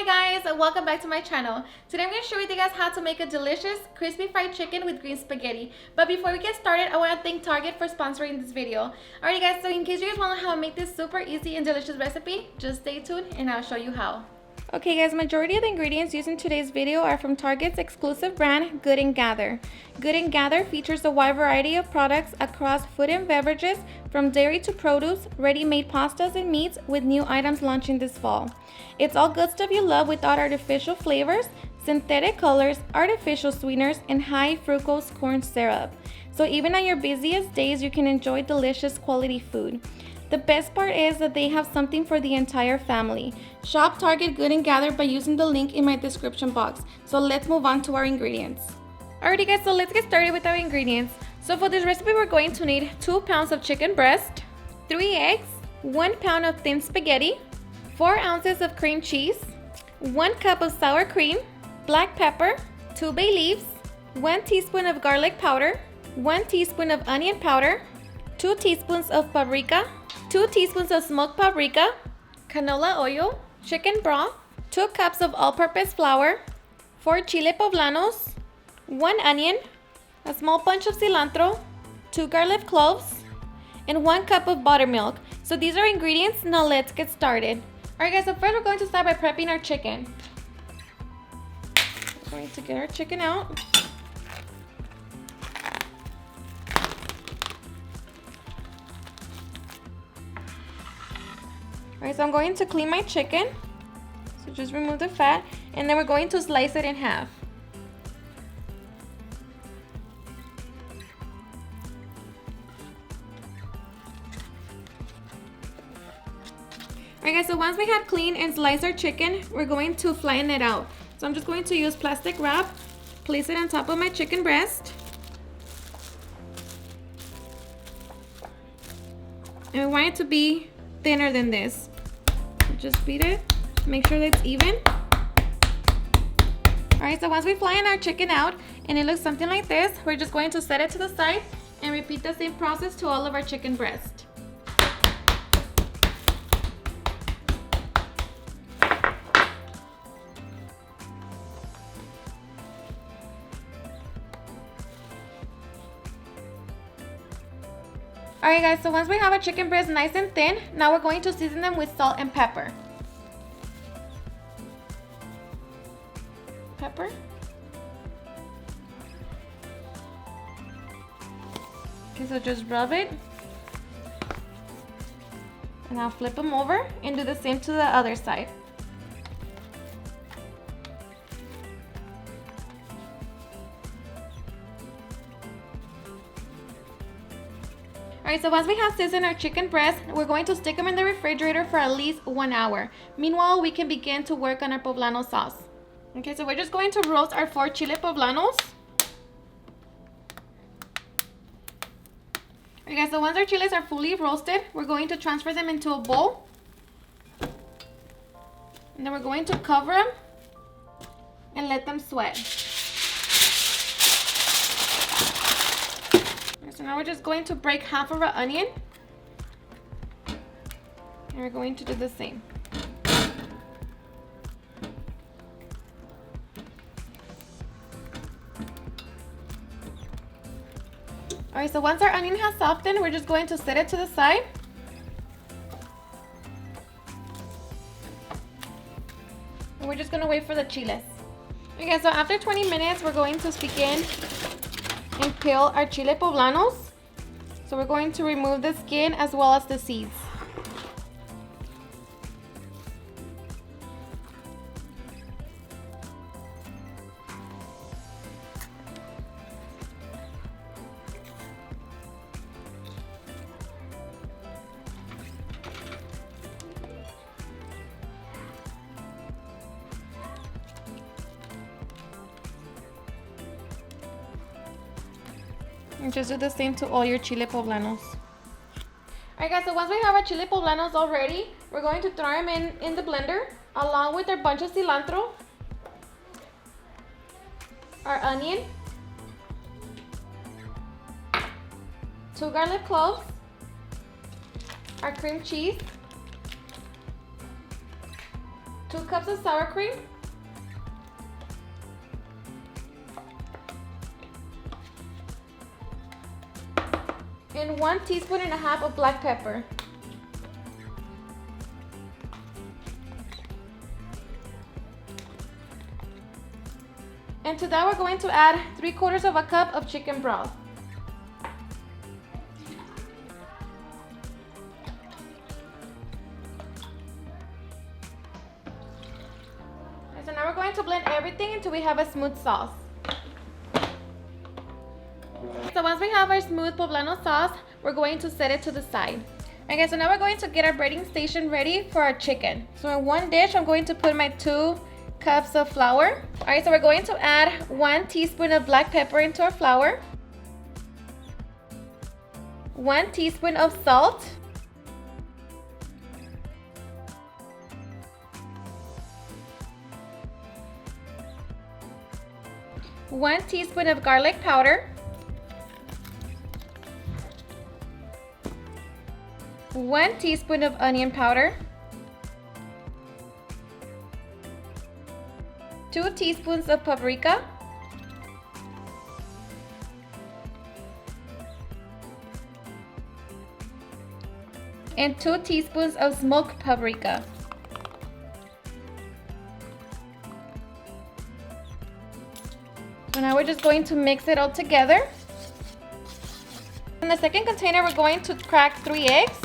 guys, welcome back to my channel. Today I'm going to share with you guys how to make a delicious crispy fried chicken with green spaghetti. But before we get started, I want to thank Target for sponsoring this video. Alright guys, so in case you guys want to know how to make this super easy and delicious recipe, just stay tuned and I'll show you how. Okay guys, majority of the ingredients used in today's video are from Target's exclusive brand, Good & Gather. Good & Gather features a wide variety of products across food and beverages, from dairy to produce, ready-made pastas and meats, with new items launching this fall. It's all good stuff you love without artificial flavors, synthetic colors, artificial sweeteners, and high fructose corn syrup. So even on your busiest days, you can enjoy delicious quality food. The best part is that they have something for the entire family. Shop Target Good & Gather by using the link in my description box. So let's move on to our ingredients. Alrighty guys, so let's get started with our ingredients. So for this recipe, we're going to need 2 pounds of chicken breast, 3 eggs, 1 pound of thin spaghetti, 4 ounces of cream cheese, 1 cup of sour cream, black pepper, 2 bay leaves, 1 teaspoon of garlic powder, 1 teaspoon of onion powder, 2 teaspoons of paprika, 2 teaspoons of smoked paprika, canola oil, chicken broth, 2 cups of all-purpose flour, 4 chile poblanos, 1 onion, a small bunch of cilantro, 2 garlic cloves, and 1 cup of buttermilk. So these are ingredients. Now let's get started. Alright guys, so first we're going to start by prepping our chicken. We're going to get our chicken out. Alright, so I'm going to clean my chicken. So just remove the fat, and then we're going to slice it in half. Alright guys, so once we have cleaned and sliced our chicken, we're going to flatten it out. So I'm just going to use plastic wrap, place it on top of my chicken breast. And we want it to be thinner than this. Just beat it, make sure that it's even. Alright, so once we flatten our chicken out and it looks something like this, we're just going to set it to the side and repeat the same process to all of our chicken breast. Alright guys, so once we have our chicken breast nice and thin, now we're going to season them with salt and pepper. Pepper. Okay, so just rub it. And I'll flip them over and do the same to the other side. Alright, so once we have seasoned our chicken breast, we're going to stick them in the refrigerator for at least 1 hour. Meanwhile, we can begin to work on our poblano sauce. Okay, so we're just going to roast our 4 chile poblanos. Alright guys, so once our chiles are fully roasted, we're going to transfer them into a bowl. And then we're going to cover them and let them sweat. So now we're just going to break half of our onion. And we're going to do the same. Alright, so once our onion has softened, we're just going to set it to the side. And we're just going to wait for the chiles. Okay, so after 20 minutes, we're going to begin and peel our chile poblanos. So we're going to remove the skin as well as the seeds. And just do the same to all your chile poblanos. Alright guys, so once we have our chile poblanos all ready, we're going to throw them in the blender along with our bunch of cilantro, our onion, 2 garlic cloves, our cream cheese, 2 cups of sour cream, and 1.5 teaspoons of black pepper. And to that we're going to add 3/4 cup of chicken broth. So now we're going to blend everything until we have a smooth sauce. So once we have our smooth poblano sauce, we're going to set it to the side. Okay, so now we're going to get our breading station ready for our chicken. So in one dish, I'm going to put my 2 cups of flour. All right, so we're going to add 1 teaspoon of black pepper into our flour, 1 teaspoon of salt, 1 teaspoon of garlic powder, 1 teaspoon of onion powder, 2 teaspoons of paprika, and 2 teaspoons of smoked paprika. So now we're just going to mix it all together. In the second container, we're going to crack 3 eggs.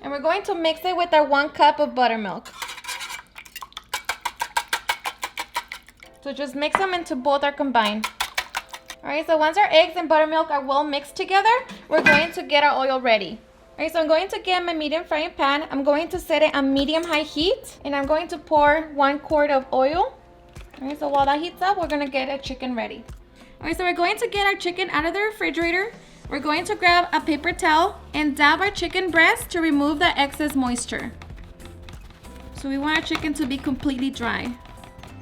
And we're going to mix it with our 1 cup of buttermilk. So just mix them until both are combined. Alright, so once our eggs and buttermilk are well mixed together, we're going to get our oil ready. Alright, so I'm going to get my medium frying pan. I'm going to set it on medium-high heat. And I'm going to pour 1 quart of oil. Alright, so while that heats up, we're going to get our chicken ready. Alright, so we're going to get our chicken out of the refrigerator. We're going to grab a paper towel and dab our chicken breast to remove the excess moisture. So we want our chicken to be completely dry.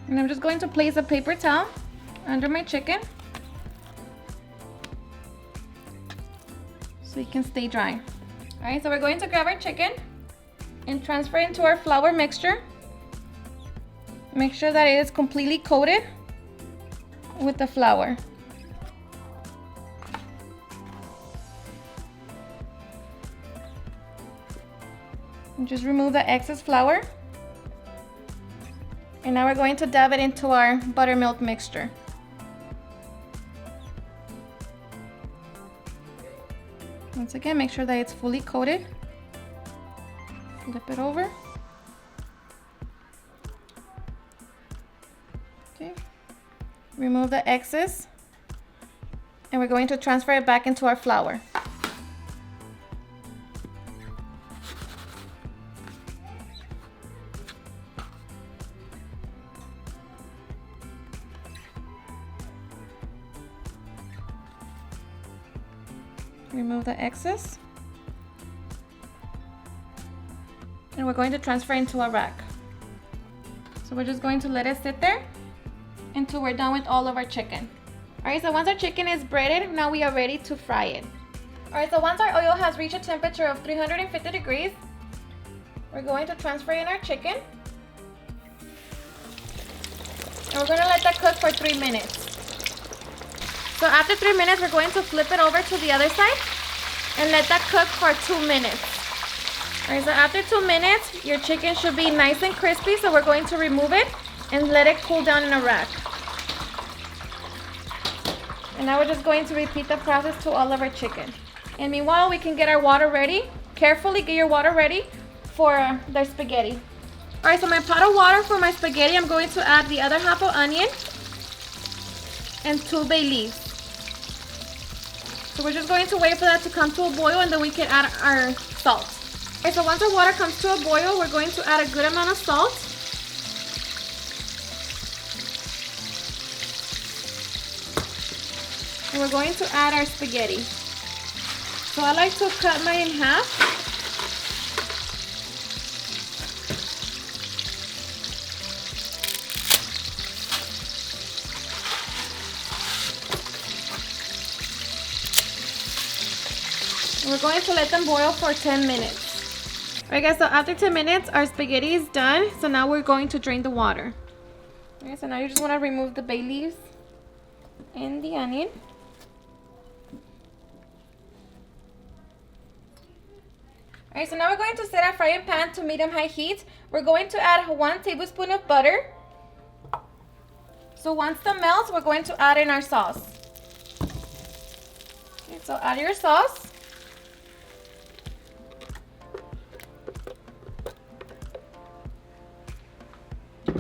And I'm just going to place a paper towel under my chicken so it can stay dry. Alright, so we're going to grab our chicken and transfer it into our flour mixture. Make sure that it is completely coated with the flour. And just remove the excess flour. And now we're going to dab it into our buttermilk mixture. Once again, make sure that it's fully coated. Flip it over. Okay. Remove the excess. And we're going to transfer it back into our flour. Remove the excess. And we're going to transfer into a rack. So we're just going to let it sit there until we're done with all of our chicken. Alright, so once our chicken is breaded, now we are ready to fry it. Alright, so once our oil has reached a temperature of 350 degrees, we're going to transfer in our chicken. And we're going to let that cook for 3 minutes. So after 3 minutes, we're going to flip it over to the other side and let that cook for 2 minutes. Alright, so after 2 minutes, your chicken should be nice and crispy, so we're going to remove it and let it cool down in a rack. And now we're just going to repeat the process to all of our chicken. And meanwhile, we can get our water ready. Carefully get your water ready for the spaghetti. Alright, so my pot of water for my spaghetti, I'm going to add the other half of onion and 2 bay leaves. So we're just going to wait for that to come to a boil, and then we can add our salt. Okay, so once our water comes to a boil, we're going to add a good amount of salt. And we're going to add our spaghetti. So I like to cut mine in half. We're going to let them boil for 10 minutes. Alright guys, so after 10 minutes, our spaghetti is done. So now we're going to drain the water. Okay, so now you just want to remove the bay leaves and the onion. Alright, so now we're going to set our frying pan to medium-high heat. We're going to add 1 tablespoon of butter. So once that melts, we're going to add in our sauce. Okay, so add your sauce.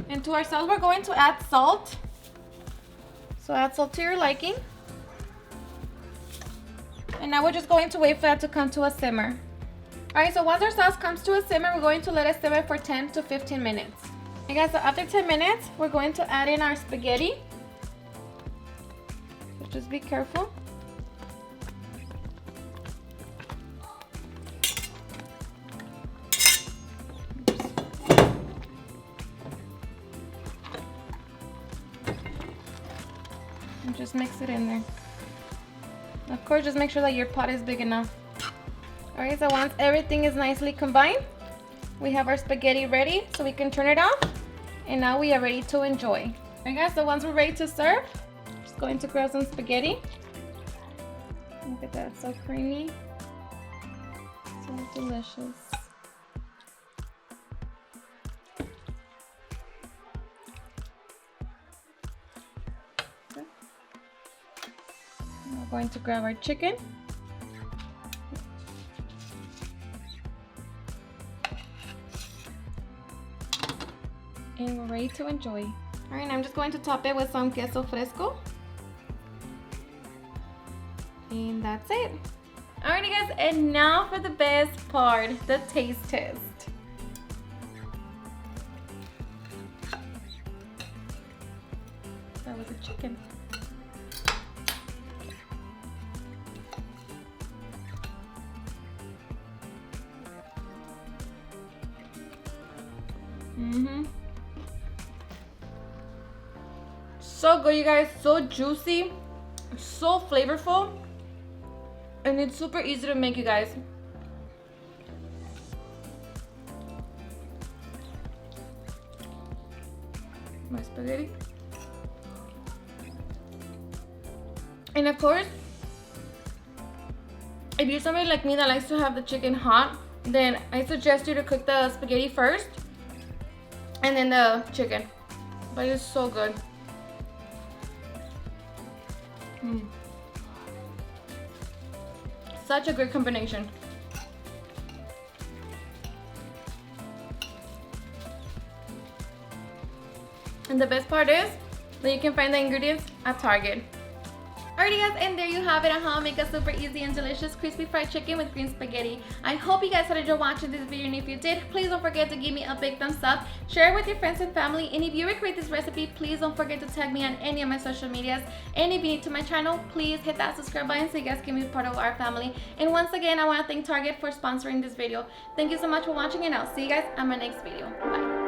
And to our sauce, we're going to add salt. So add salt to your liking. And now we're just going to wait for that to come to a simmer. Alright, so once our sauce comes to a simmer, we're going to let it simmer for 10 to 15 minutes. Okay guys, so after 10 minutes, we're going to add in our spaghetti. So just be careful. And just mix it in there. Of course, just make sure that your pot is big enough. Alright, so once everything is nicely combined, we have our spaghetti ready, so we can turn it off. And now we are ready to enjoy. Alright guys, so once we're ready to serve, just going to grab some spaghetti. Look at that, so creamy. So delicious. Okay. We're going to grab our chicken. And we're ready to enjoy. All right, I'm just going to top it with some queso fresco. And that's it. Alrighty guys, and now for the best part, the taste test. That was a chicken. So good, you guys. So juicy, so flavorful, and it's super easy to make, you guys. My spaghetti. And of course, if you're somebody like me that likes to have the chicken hot, then I suggest you to cook the spaghetti first and then the chicken. But it's so good. Such a good combination. And the best part is that you can find the ingredients at Target. Alrighty guys, and there you have it on how to make a super easy and delicious crispy fried chicken with green spaghetti. I hope you guys had enjoyed watching this video, and if you did, please don't forget to give me a big thumbs up, share it with your friends and family, and if you recreate this recipe, please don't forget to tag me on any of my social medias. And if you're new to my channel, please hit that subscribe button so you guys can be part of our family. And once again, I want to thank Target for sponsoring this video. Thank you so much for watching, and I'll see you guys on my next video. Bye.